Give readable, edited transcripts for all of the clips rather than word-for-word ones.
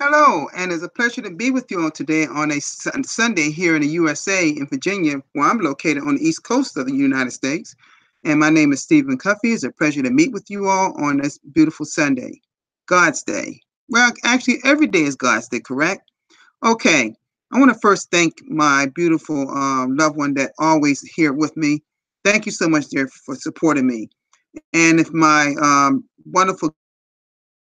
Hello, and it's a pleasure to be with you all today on a Sunday here in the USA in Virginia, where I'm located on the East Coast of the United States. And my name is Stephen Cuffey. It's a pleasure to meet with you all on this beautiful Sunday, God's Day. Well, actually, every day is God's Day, correct? Okay, I want to first thank my beautiful loved one that always here with me. Thank you so much, dear, for supporting me. And if my wonderful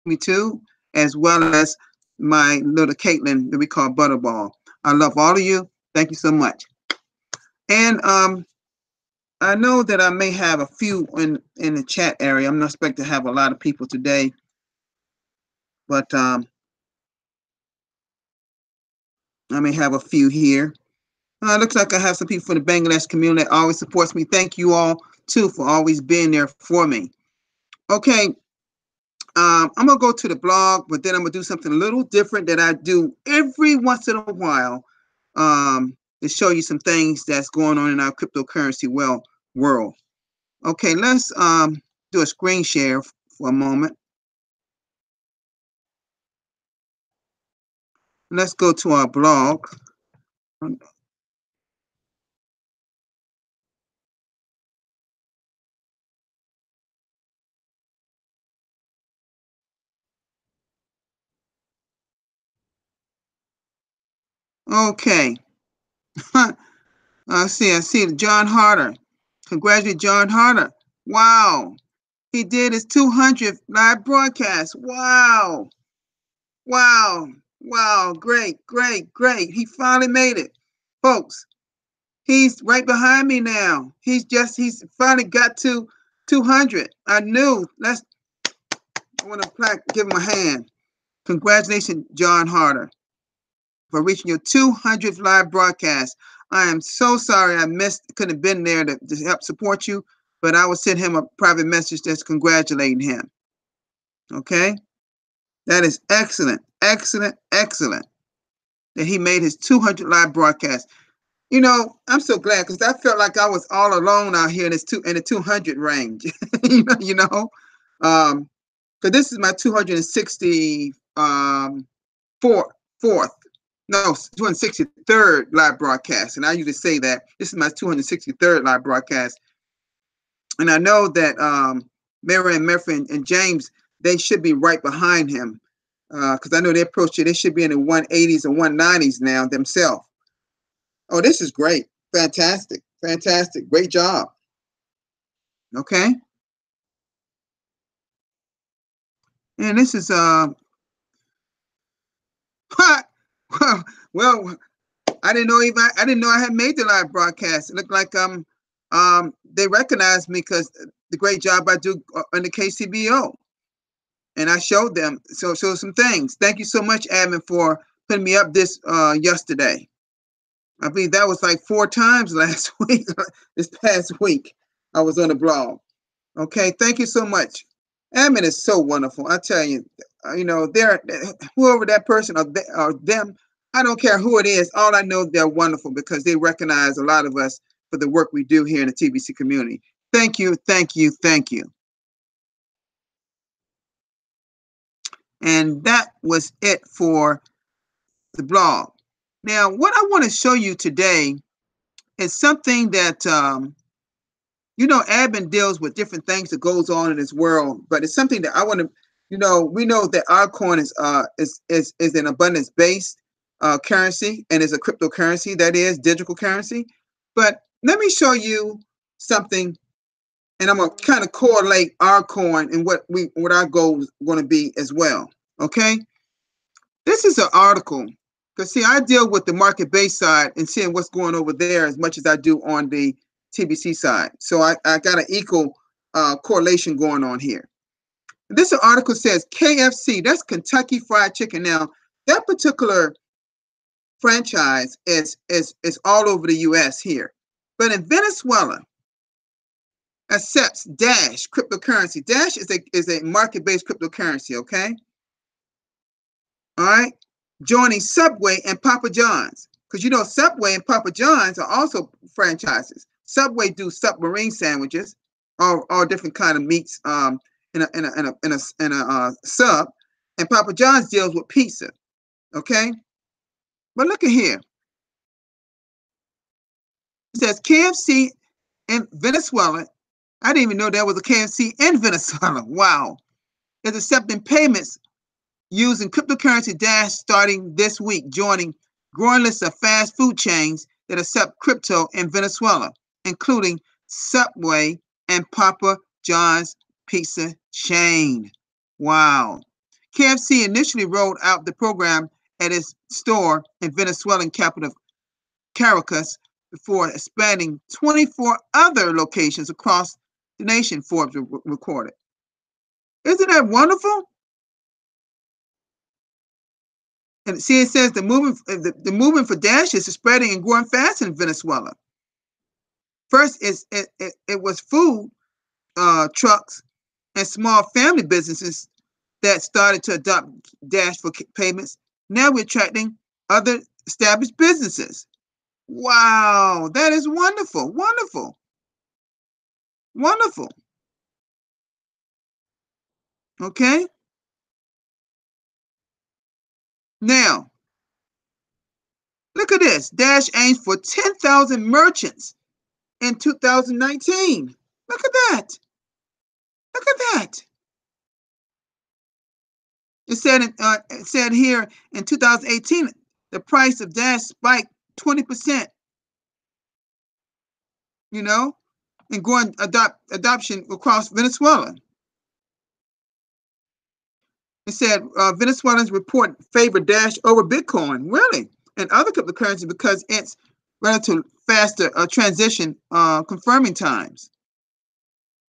me too, as well as my little Caitlin that we call Butterball. I love all of you. Thank you so much. And I know that I may have a few in the chat area. I'm not expecting to have a lot of people today, but I may have a few here. Looks like I have some people from the Bangladesh community that always supports me. Thank you all too for always being there for me. Okay, I'm gonna go to the blog, but then I'm gonna do something a little different that I do every once in a while to show you some things that's going on in our cryptocurrency world. Okay, let's do a screen share for a moment. Let's go to our blog. Okay. I see John Harder. Congratulate John Harder. Wow. He did his 200th live broadcast. Wow. Wow. Wow. Great, great, great. He finally made it. Folks, he's right behind me now. He's finally got to 200. I want to give him a hand. Congratulations, John Harder, for reaching your 200th live broadcast. I am so sorry couldn't have been there to help support you, but I will send him a private message that's congratulating him. Okay? That is excellent, excellent, excellent that he made his 200 live broadcast. You know, I'm so glad because I felt like I was all alone out here in the 200 range. Because this is my 260 fourth, no, 263rd live broadcast, and I usually say that this is my 263rd live broadcast. And I know that Mary and Murphy and James, they should be right behind him because I know they approached it. They should be in the 180s or 190s now themselves. Oh, this is great. Fantastic. Fantastic. Great job. Okay. And this is well, I didn't know I had made the live broadcast. It looked like they recognized me because the great job I do on the KCBO. And I showed them some things. Thank you so much, admin, for putting me up this yesterday. I believe that was like 4 times last week, this past week. I was on the blog. Okay, thank you so much. Admin is so wonderful. I tell you, they're whoever that person or them, I don't care who it is. All I know, they're wonderful because they recognize a lot of us for the work we do here in the TBC community. Thank you, thank you, thank you. And that was it for the blog. Now, what I want to show you today is something that admin deals with different things that goes on in this world, but it's something that I want to, we know that our coin is an abundance based currency and is a cryptocurrency, that is digital currency. But let me show you something, and I'm gonna kind of correlate our coin and what our goal is going to be as well. Okay, this is an article. Because see, I deal with the market based side and seeing what's going over there as much as I do on the TBC side. So I got an equal correlation going on here. This article says KFC, that's Kentucky Fried Chicken. Now, that particular franchise is all over the US here. But in Venezuela, accepts Dash cryptocurrency. Dash is a market-based cryptocurrency, okay? All right? Joining Subway and Papa John's. Because Subway and Papa John's are also franchises. Subway do submarine sandwiches, all different kind of meats in a sub, and Papa John's deals with pizza. Okay? But look at here. It says KFC in Venezuela. I didn't even know there was a KFC in Venezuela. Wow. Is accepting payments using cryptocurrency Dash starting this week, joining growing list of fast food chains that accept crypto in Venezuela, including Subway and Papa John's pizza chain. Wow. KFC initially rolled out the program at its store in Venezuelan capital Caracas before expanding 24 other locations across the nation, Forbes recorded. Isn't that wonderful? And see, it says the movement for Dash is spreading and growing fast in Venezuela. First, it was food trucks and small family businesses that started to adopt Dash for payments. Now we're attracting other established businesses. Wow, that is wonderful, wonderful, wonderful. Okay. Now, look at this. Dash aims for 10,000 merchants in 2019. Look at that. Look at that. It said here in 2018, the price of Dash spiked 20%, you know, and growing adoption across Venezuela. It said Venezuelans report favor Dash over Bitcoin, really, and other cryptocurrencies because it's relative faster transition confirming times.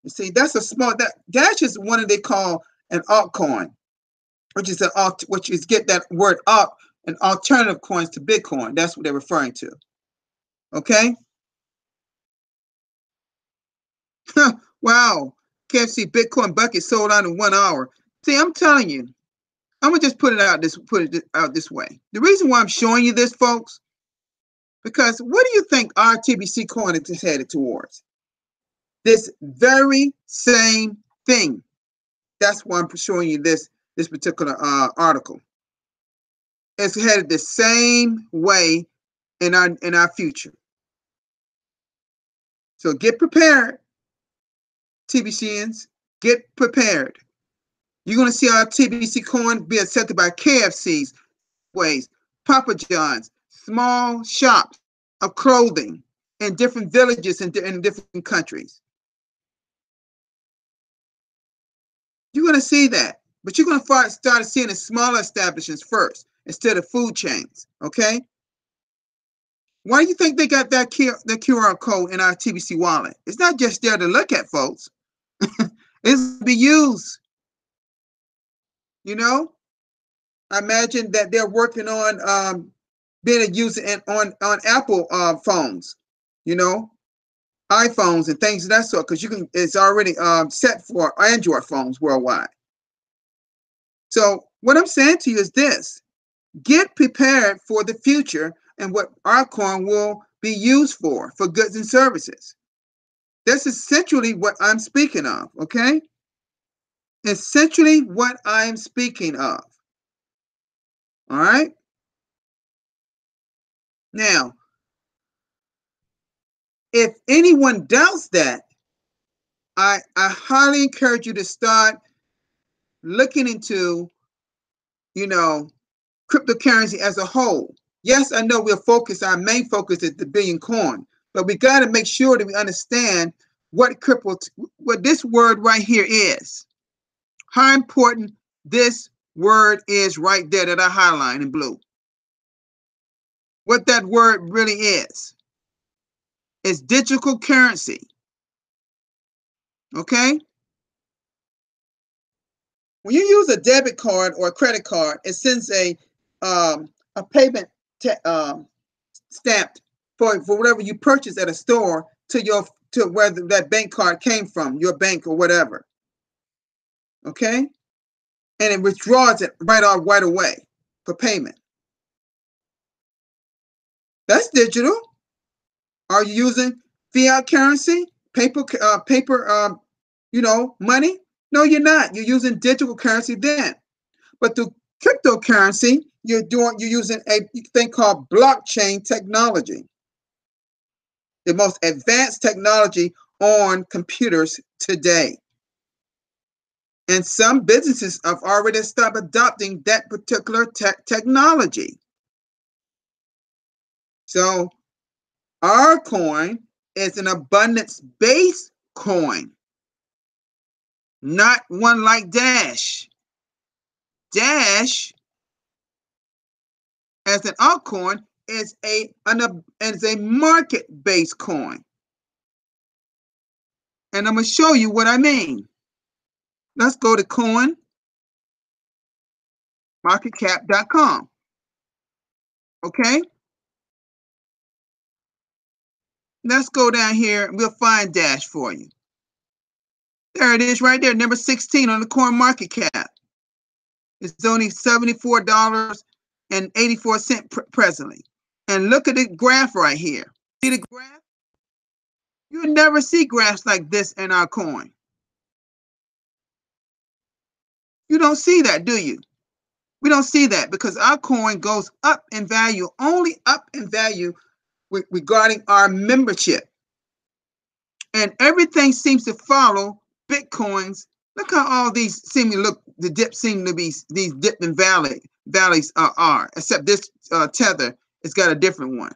You see, that's a small Dash is one they call an altcoin, which is get that word alt, an alternative coins to Bitcoin. That's what they're referring to. Okay. Wow. KFC Bitcoin bucket sold out in 1 hour. See, I'm telling you, I'm gonna just put it out this way. The reason why I'm showing you this, folks, because what do you think our TBC coin is headed towards? This very same thing. That's why I'm showing you this particular article. It's headed the same way in our future. So get prepared, TBCians. Get prepared. You're going to see our TBC coin be accepted by KFCs, Ways, Papa John's, small shops of clothing in different villages in different countries. You're going to see that, but you're going to start seeing the smaller establishments first instead of food chains. Okay. Why do you think they got the QR code in our TBC wallet? It's not just there to look at, folks. It's to be used. You know, I imagine that they're working on being a user on Apple phones, you know, iPhones and things of that sort, because it's already set for Android phones worldwide. So what I'm saying to you is this: get prepared for the future and what our coin will be used for goods and services. That's essentially what I'm speaking of, okay? Essentially what I'm speaking of. All right? Now, if anyone doubts that, I highly encourage you to start looking into, you know, cryptocurrency as a whole. Yes, I know our main focus is the billion coin, but we got to make sure that we understand what this word right here is. How important this word is right there that I highlight in blue. What that word really is. It's digital currency. Okay? When you use a debit card or a credit card, it sends a payment stamped for whatever you purchase at a store to where that bank card came from, your bank or whatever. Okay? And it withdraws it right away for payment. That's digital. Are you using fiat currency, paper, money? No, you're not. You're using digital currency then. But through cryptocurrency, you're using a thing called blockchain technology, the most advanced technology on computers today. And some businesses have already started adopting that particular technology. So our coin is an abundance-based coin, not one like Dash. Dash, as an altcoin, is a market-based coin. And I'm going to show you what I mean. Let's go to coinmarketcap.com. Okay? Let's go down here and we'll find Dash for you. There it is right there, number 16 on the coin market cap. It's only $74.84 presently. And look at the graph right here. See the graph? You never see graphs like this in our coin. You don't see that, do you? We don't see that because our coin goes up in value, only up in value regarding our membership. And everything seems to follow Bitcoin's. Look how all these seem to look, the dips seem to be, these dip and valleys are, except this tether, it's got a different one.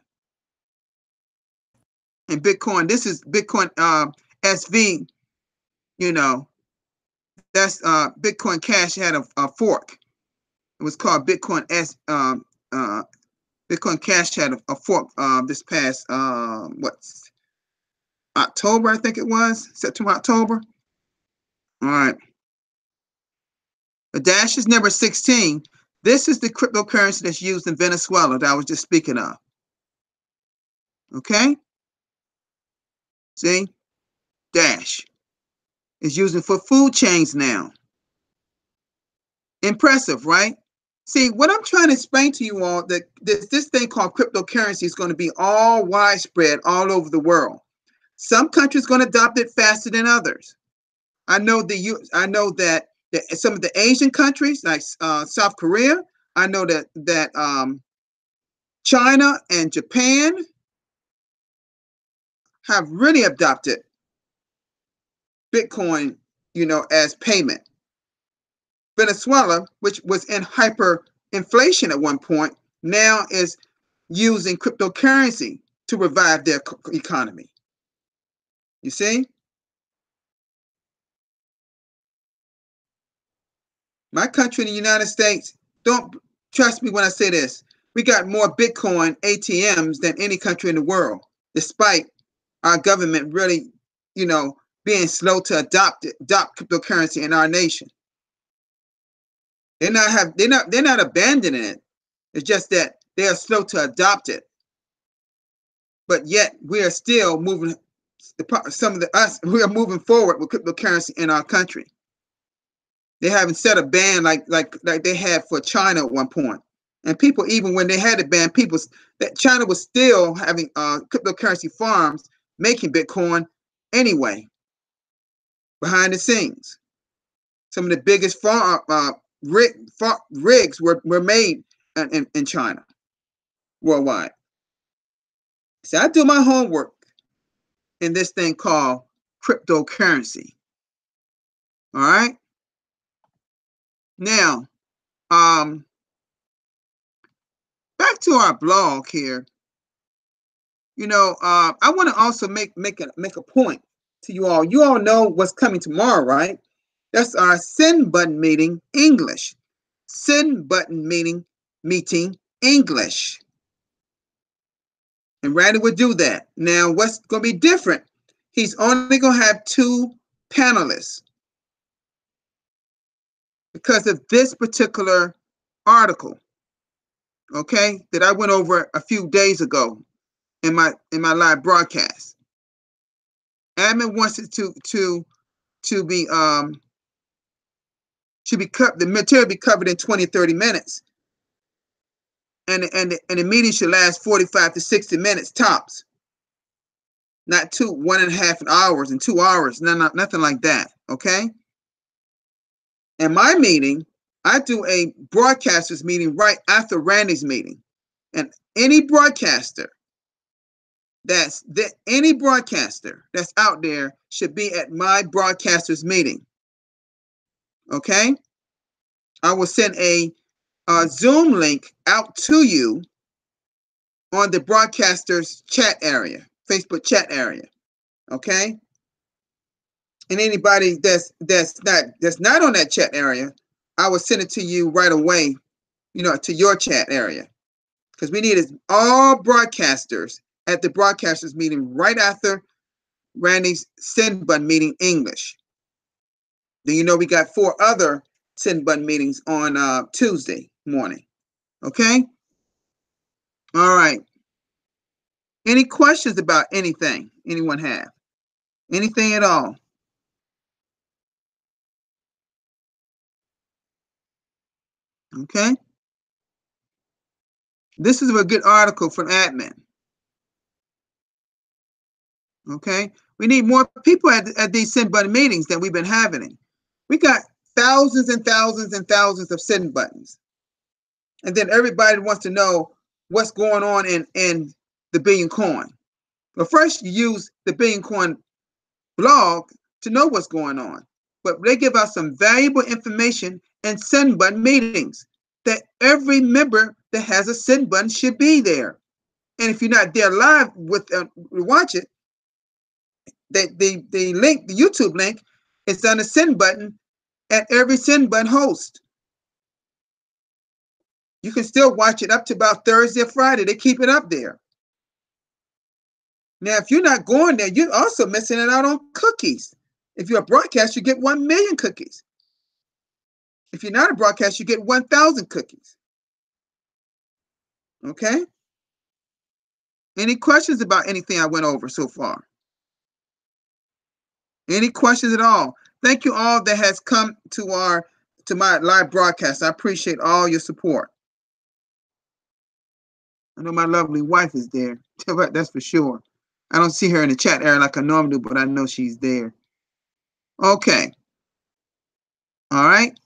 And Bitcoin, this is Bitcoin SV, you know, that's Bitcoin Cash had a fork. It was called Bitcoin Bitcoin Cash had a fork this past October, I think it was, September, October. All right. The Dash is number 16. This is the cryptocurrency that's used in Venezuela that I was just speaking of. Okay? See? Dash is using for food chains now. Impressive, right? See, what I'm trying to explain to you all, that this thing called cryptocurrency is going to be all widespread all over the world. Some countries are going to adopt it faster than others. I know that some of the Asian countries, like South Korea, I know that China and Japan have really adopted Bitcoin, you know, as payment. Venezuela, which was in hyperinflation at one point, now is using cryptocurrency to revive their economy. You see? My country, the United States, don't trust me when I say this. We got more Bitcoin ATMs than any country in the world, despite our government really, you know, being slow to adopt cryptocurrency in our nation. They're not abandoning it. It's just that they are slow to adopt it. But yet we are still moving. We are moving forward with cryptocurrency in our country. They haven't set a ban like they had for China at one point. And people, even when they had a ban, that China was still having cryptocurrency farms making Bitcoin anyway, behind the scenes. Some of the biggest rigs were made in China, worldwide. So I do my homework in this thing called cryptocurrency. All right. Now, back to our blog here. You know, I want to also make a point to you all. You all know what's coming tomorrow, right? That's our send button meeting English. Send button meeting English. And Randy will do that. Now, what's going to be different? He's only going to have 2 panelists because of this particular article, okay, that I went over a few days ago in my live broadcast. Admin wants it to be the material be covered in 20-30 minutes, and the meeting should last 45 to 60 minutes tops. Not 1.5 hours and 2 hours, nothing like that. Okay. And my meeting I do a broadcasters meeting right after Randy's meeting. And any broadcaster any broadcaster that's out there should be at my broadcasters meeting. Okay? I will send a Zoom link out to you on the broadcasters chat area, Facebook chat area. Okay? And anybody that's not on that chat area, I will send it to you right away, to your chat area. Because we need all broadcasters at the broadcasters meeting right after Randy's send button meeting English. Then we got 4 other send button meetings on Tuesday morning. Okay? All right. Any questions about anything anyone have? Anything at all? Okay? This is a good article from admin. Okay? We need more people at these send button meetings that we've been having. We got thousands and thousands and thousands of send buttons. And then everybody wants to know what's going on in the Billion Coin. Well, first you use the Billion Coin blog to know what's going on. But they give out some valuable information in send button meetings that every member that has a send button should be there. And if you're not there live with watch it, the link, the YouTube link, is on the send button at every send button host. You can still watch it up to about Thursday or Friday. They keep it up there. Now, if you're not going there, you're also missing out on cookies. If you're a broadcast, you get 1 million cookies. If you're not a broadcast, you get 1,000 cookies. Okay? Any questions about anything I went over so far? Any questions at all? Thank you all that has come to my live broadcast. I appreciate all your support. I know my lovely wife is there. That's for sure. I don't see her in the chat area like I normally do, but I know she's there. Okay. All right.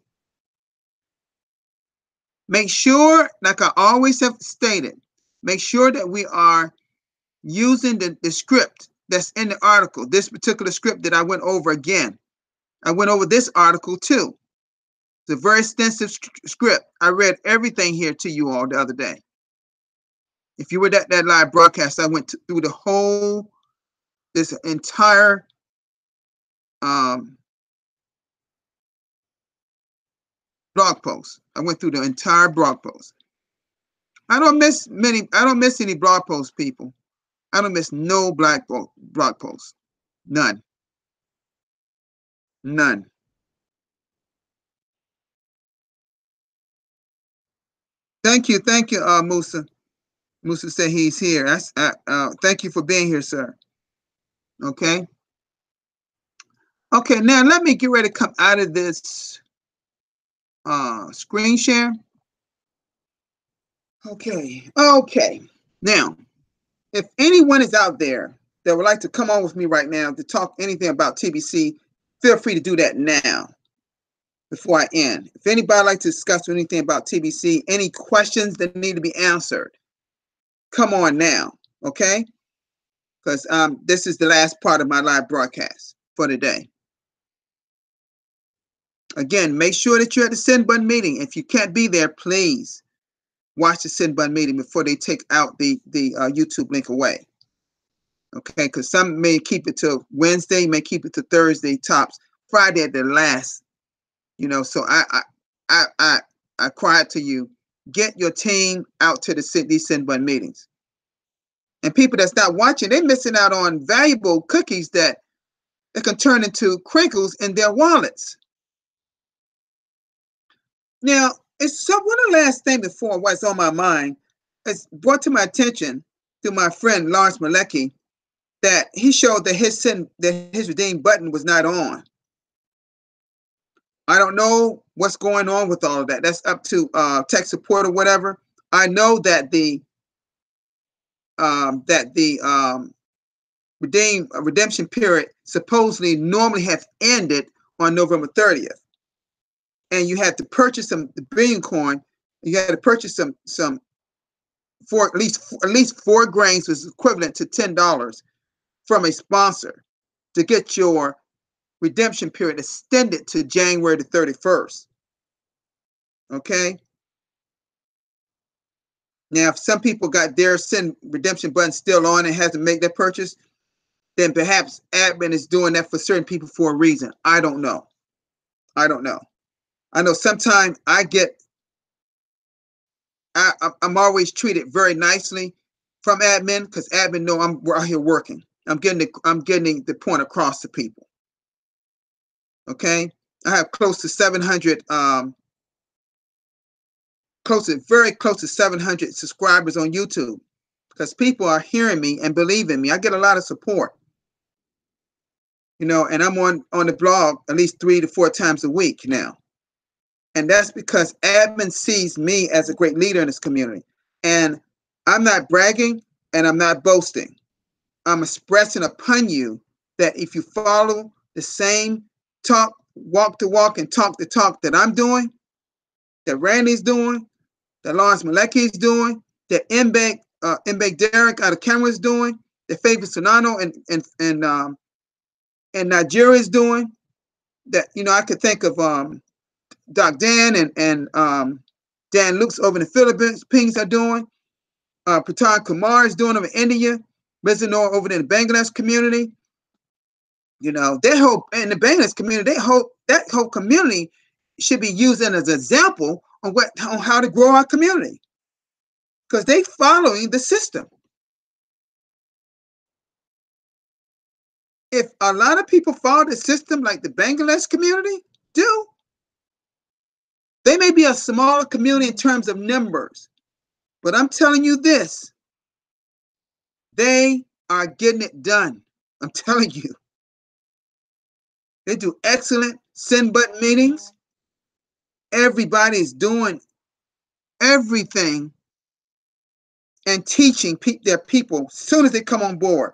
Make sure, like I always have stated, make sure that we are using the script that's in the article, this particular script that I went over again. I went over this article too. It's a very extensive script. I read everything here to you all the other day. If you were at that live broadcast, I went through this entire blog post. I went through the entire blog post. I don't miss any blog posts, people. I don't miss no blog posts. None. None. Thank you, Musa. Musa said he's here. Thank you for being here, sir. Okay. Okay, now let me get ready to come out of this screen share. Okay. Now, if anyone is out there that would like to come on with me right now to talk anything about TBC, feel free to do that now before I end. If anybody would like to discuss anything about TBC, any questions that need to be answered, come on now, okay? Because this is the last part of my live broadcast for today. Again, make sure that you're at the send button meeting. If you can't be there, please watch the send button meeting before they take out the YouTube link away. Okay, because some may keep it to Wednesday, may keep it to Thursday tops, Friday at the last. So I cry to you, get your team out to these send button meetings. And people that's not watching, they're missing out on valuable cookies that can turn into crinkles in their wallets. Now, it's one of the last thing before what's on my mind. It's brought to my attention through my friend Lawrence Malecki that he showed that his redeem button was not on. I don't know what's going on with all of that. That's up to tech support or whatever. I know that the redemption period supposedly normally have ended on November 30th. and you had to purchase the billion coin. You had to purchase some for at least 4 grains, was equivalent to $10 from a sponsor to get your redemption period extended to January the 31st. Okay. Now, if some people got their send redemption button still on and has to make that purchase, then perhaps admin is doing that for certain people for a reason. I don't know. I don't know. I know sometimes I'm always treated very nicely from admin because admin know we're out here working. I'm getting the point across to people. Okay, I have close to 700 very close to 700 subscribers on YouTube because people are hearing me and believing me. I get a lot of support, and I'm on the blog at least 3 to 4 times a week now. And that's because admin sees me as a great leader in this community. And I'm not bragging and I'm not boasting. I'm expressing upon you that if you follow the same walk to walk and talk to talk that I'm doing, that Randy's doing, that Lawrence Malecki is doing, that Mbek Derek out of Canada is doing, that Fabian Sonano and Nigeria is doing, that I could think of Doc Dan and Dan Luke's over in the Philippines are doing. Patan Kumar is doing over in India. Resinor over in the Bangladesh community. They hope in the Bangladesh community, they hope that whole community should be used as an example on how to grow our community. Because they following the system. If a lot of people follow the system like the Bangladesh community do, they may be a smaller community in terms of numbers. But I'm telling you this, they are getting it done. I'm telling you. They do excellent send button meetings. Everybody is doing everything and teaching their people as soon as they come on board.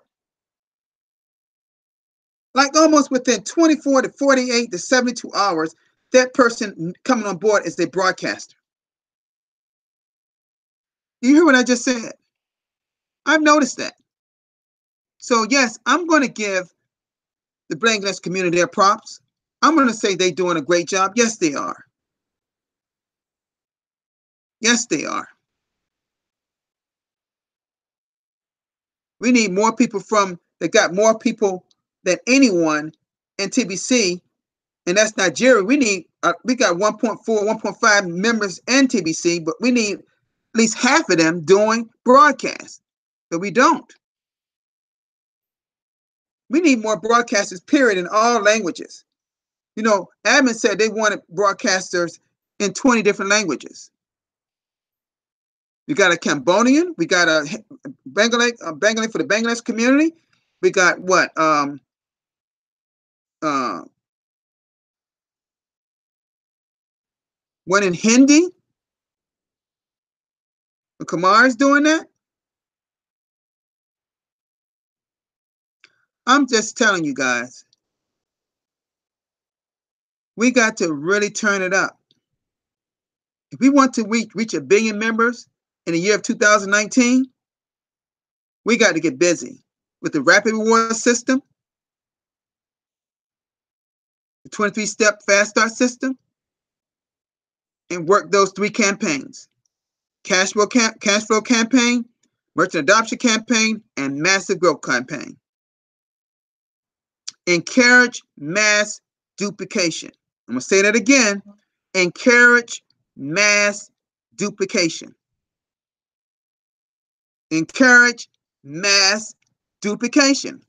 Like almost within 24 to 48 to 72 hours, that person coming on board is a broadcaster. You hear what I just said? I've noticed that. So yes, I'm going to give the Bangladesh community their props. I'm going to say they're doing a great job. Yes, they are. Yes, they are. We need more people that got more people than anyone in TBC, and that's Nigeria. We got 1.4, 1.5 members in TBC, but we need at least half of them doing broadcasts, but we don't. We need more broadcasters, period, in all languages. Admin said they wanted broadcasters in 20 different languages. We got a Cambodian, we got a Bengali for the Bangladesh community. We got what? One in Hindi. Kamar is doing that. I'm just telling you guys, we got to really turn it up. If we want to reach 1 billion members in the year of 2019, we got to get busy with the rapid reward system, the 23-step fast start system, and work those 3 campaigns: cash flow campaign, merchant adoption campaign, and massive growth campaign. Encourage mass duplication. I'm going to say that again. Encourage mass duplication. Encourage mass duplication.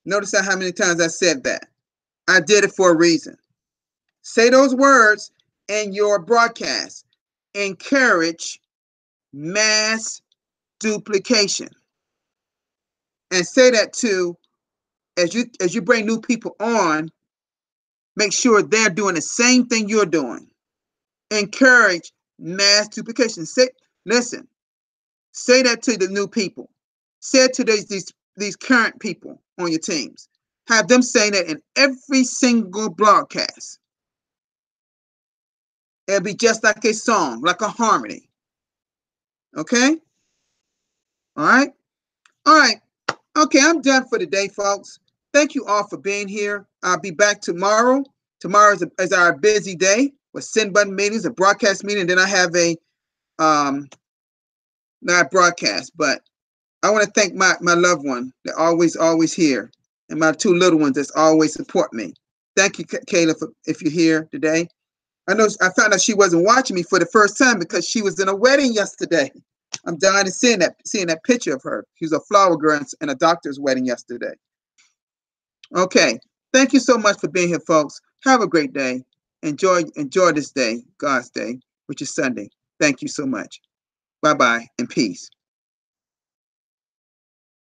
Notice how many times I said that. I did it for a reason. Say those words in your broadcast. Encourage mass duplication. And say that too, as you bring new people on, make sure they're doing the same thing you're doing. Encourage mass duplication. Listen, say that to the new people. Say it to these current people on your teams. Have them say that in every single broadcast. It'll be just like a song, like a harmony. Okay? All right? All right. Okay, I'm done for today, folks. Thank you all for being here. I'll be back tomorrow. Tomorrow is our busy day with send button meetings, a broadcast meeting. Then I have a not broadcast, but I want to thank my loved one that always here, and my two little ones that's always support me. Thank you, Kayla, if you're here today. I found out she wasn't watching me for the first time because she was in a wedding yesterday. I'm dying to seeing that picture of her. She was a flower girl in a doctor's wedding yesterday. Okay. Thank you so much for being here, folks. Have a great day. Enjoy this day, God's day, which is Sunday. Thank you so much. Bye-bye and peace.